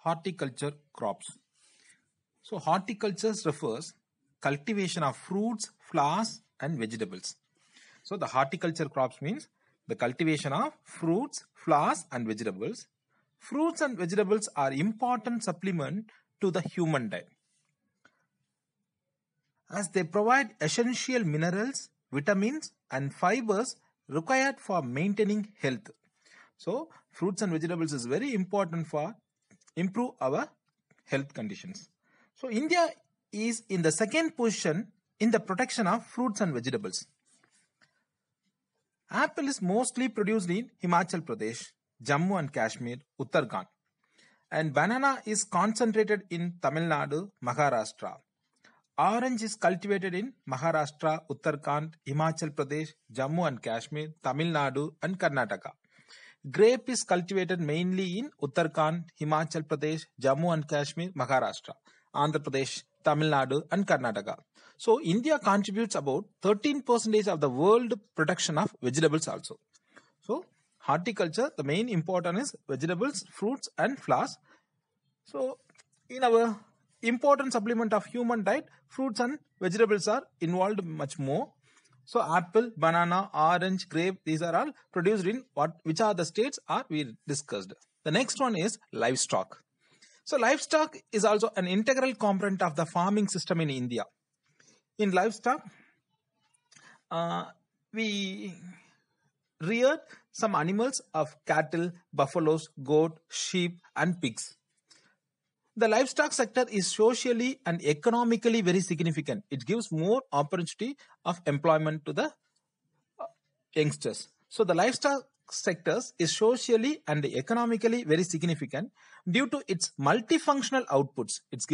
Horticulture crops. So horticulture refers cultivation of fruits, flowers and vegetables. So the horticulture crops means the cultivation of fruits, flowers and vegetables. Fruits and vegetables are important supplement to the human diet, as they provide essential minerals, vitamins and fibers required for maintaining health. So fruits and vegetables is very important for improve our health conditions. So India is in the second position in the protection of fruits and vegetables. Apple is mostly produced in Himachal Pradesh, Jammu and Kashmir, Uttarakhand, and banana is concentrated in Tamil Nadu, Maharashtra. Orange is cultivated in Maharashtra, Uttarakhand, Himachal Pradesh, Jammu and Kashmir, Tamil Nadu and Karnataka. Grape is cultivated mainly in Uttarakhand, Himachal Pradesh, Jammu and Kashmir, Maharashtra, Andhra Pradesh, Tamil Nadu and Karnataka. So India contributes about 13% of the world production of vegetables also. So horticulture, the main important is vegetables, fruits and flowers. So in our important supplement of human diet, fruits and vegetables are involved much more. So apple, banana, orange, grape, these are all produced in which are the states are we discussed. The next one is livestock. So livestock is also an integral component of the farming system in India. In livestock, we rear some animals of cattle, buffaloes, goat, sheep and pigs. The livestock sector is socially and economically very significant. It gives more opportunity of employment to the youngsters. So the livestock sectors is socially and economically very significant due to its multifunctional outputs. It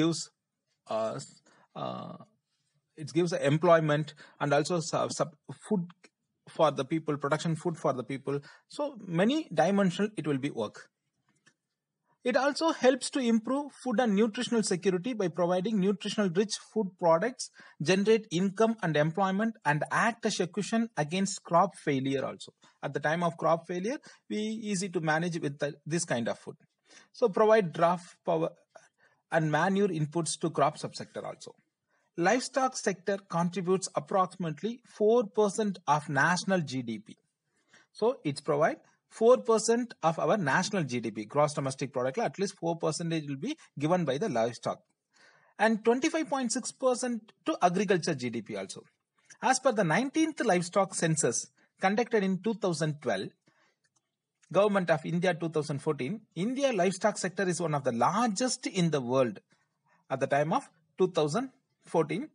gives employment and also food for the people, production food for the people. So many dimensional it will be work. It also helps to improve food and nutritional security by providing nutritional rich food products, generate income and employment, and act as a cushion against crop failure also. At the time of crop failure, we easy to manage with this kind of food. So provide draft power and manure inputs to crop subsector also. Livestock sector contributes approximately 4% of national GDP. So it's provide 4% of our national GDP, gross domestic product, at least 4% will be given by the livestock, and 25.6% to agriculture GDP also. As per the 19th livestock census conducted in 2012, Government of India 2014, India livestock sector is one of the largest in the world. At the time of 2014,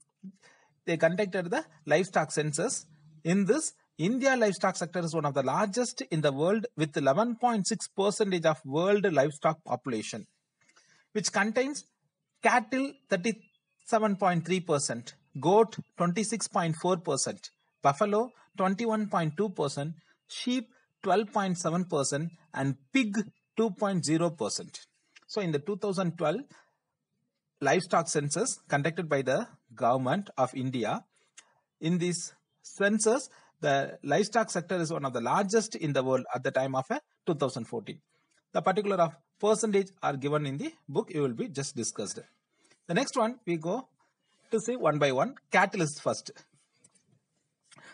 they conducted the livestock census. In this, India livestock sector is one of the largest in the world with 11.6% of world livestock population, which contains cattle 37.3%, goat 26.4%, buffalo 21.2%, sheep 12.7% and pig 2.0%. So in the 2012 livestock census conducted by the government of India, in this census, the livestock sector is one of the largest in the world at the time of 2014. The particular of percentage are given in the book, you will be just discussed. The next one we go to see one by one. Cattle is first.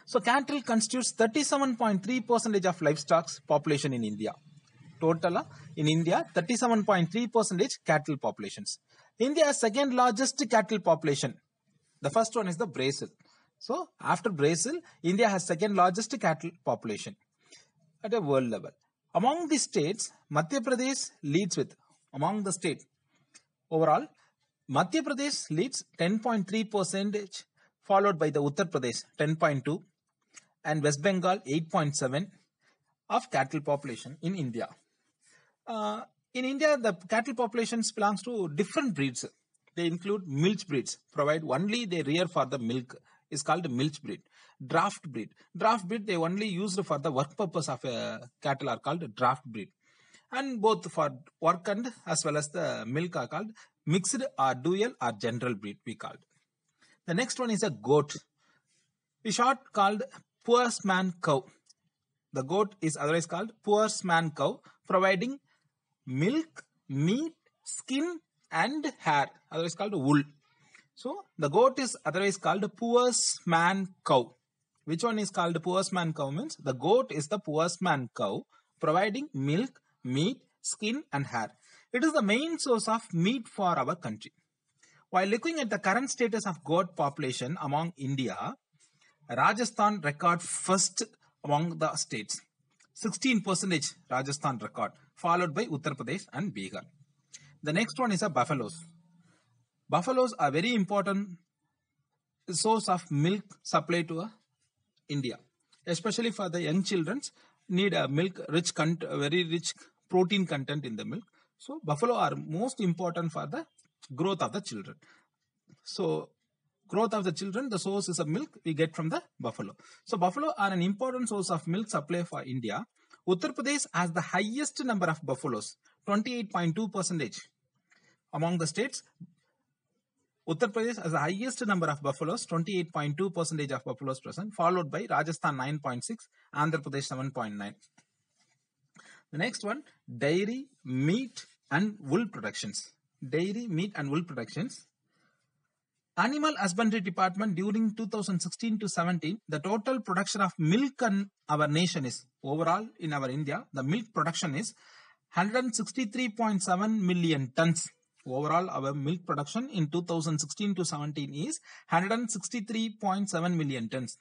So cattle constitutes 37.3% of livestock population in India. Total in India 37.3% cattle populations. India has second largest cattle population. The first one is the Brazil. So after Brazil, India has second largest cattle population at a world level. Among the states, Madhya Pradesh leads with, among the state overall, Madhya Pradesh leads 10.3%, followed by the Uttar Pradesh 10.2% and West Bengal 8.7% of cattle population in India. In India, the cattle populations belongs to different breeds. They include milch breeds, provide only they rear for the milk, is called milch breed. Draft breed. Draft breed they only used for the work purpose of cattle are called draft breed. And both for work and as well as the milk are called mixed or dual or general breed we called. The next one is a goat. We short called poor man cow. The goat is otherwise called poor man cow, providing milk, meat, skin and hair, otherwise called wool. So the goat is otherwise called poor's man cow. Which one is called poor's man cow? Means the goat is the poor's man cow, providing milk, meat, skin and hair. It is the main source of meat for our country. While looking at the current status of goat population among India, Rajasthan record first among the states. 16% Rajasthan record, followed by Uttar Pradesh and Bihar. The next one is a buffaloes. Buffaloes are very important source of milk supply to India, especially for the young children need a milk rich very rich protein content in the milk. So buffalo are most important for the growth of the children. So growth of the children, the source is of milk we get from the buffalo. So buffalo are an important source of milk supply for India. Uttar Pradesh has the highest number of buffaloes, 28.2% among the states. Uttar Pradesh has the highest number of buffaloes, 28.2% of buffaloes present, followed by Rajasthan 9.6, Andhra Pradesh 7.9. The next one, dairy, meat and wool productions. Dairy, meat and wool productions. Animal Husbandry Department during 2016 to 17, the total production of milk in our nation is, overall in our India, the milk production is 163.7 million tons. Overall, our milk production in 2016 to 17 is 163.7 million tons.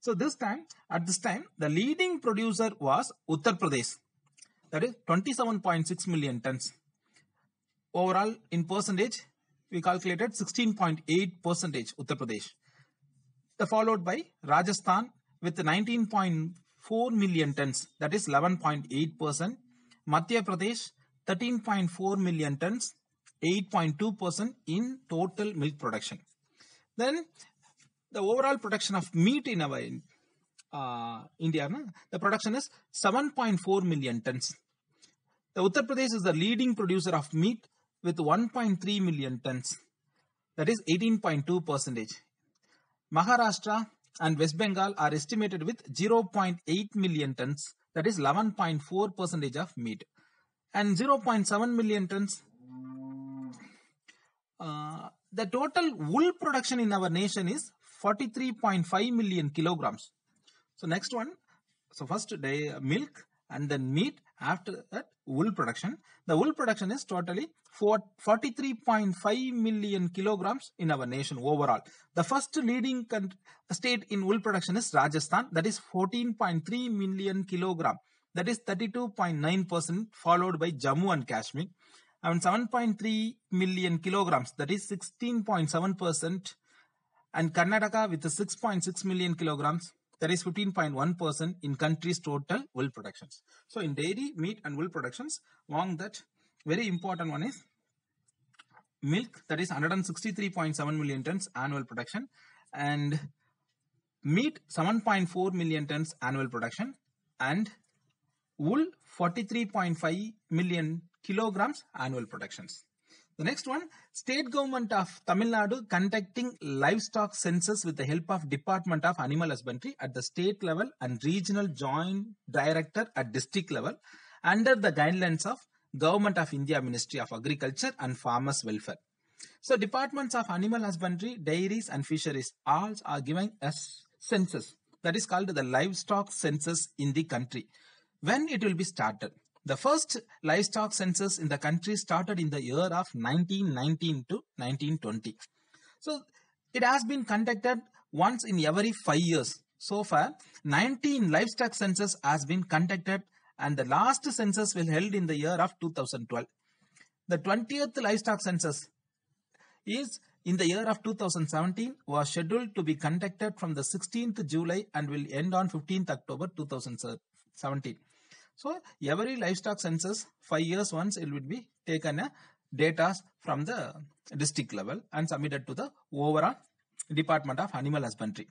So at this time, the leading producer was Uttar Pradesh. That is 27.6 million tons. Overall, in percentage, we calculated 16.8% Uttar Pradesh. Followed by Rajasthan with 19.4 million tons, that is 11.8%. Madhya Pradesh 13.4 million tons, 8.2% in total milk production. Then the overall production of meat in our India, the production is 7.4 million tons. The Uttar Pradesh is the leading producer of meat with 1.3 million tons, that is 18.2%. Maharashtra and West Bengal are estimated with 0.8 million tons, that is 11.4% of meat, and 0.7 million tons. The total wool production in our nation is 43.5 million kilograms. So next one, so first milk and then meat, after that wool production. The wool production is totally 43.5 million kilograms in our nation overall. The first leading state in wool production is Rajasthan, that is 14.3 million kilogram, that is 32.9%, followed by Jammu and Kashmir and 7.3 million kilograms, that is 16.7%, and Karnataka with 6.6 million kilograms, that is 15.1% in country's total wool productions. So in dairy, meat and wool productions, among that very important one is milk, that is 163.7 million tons annual production, and meat 7.4 million tons annual production, and wool 43.5 million kilograms annual productions. The next one, state government of Tamil Nadu conducting livestock census with the help of Department of Animal Husbandry at the state level and regional joint director at district level under the guidelines of Government of India Ministry of Agriculture and Farmers Welfare. So departments of animal husbandry, dairies and fisheries all are giving a census, that is called the livestock census in the country. When it will be started? The first livestock census in the country started in the year of 1919 to 1920. So it has been conducted once in every 5 years. So far, 19 livestock census has been conducted, and the last census will held in the year of 2012. The 20th livestock census is in the year of 2017, was scheduled to be conducted from the 16th July and will end on 15th October 2017. So every livestock census 5 years once it will be taken data from the district level and submitted to the overall Department of Animal Husbandry.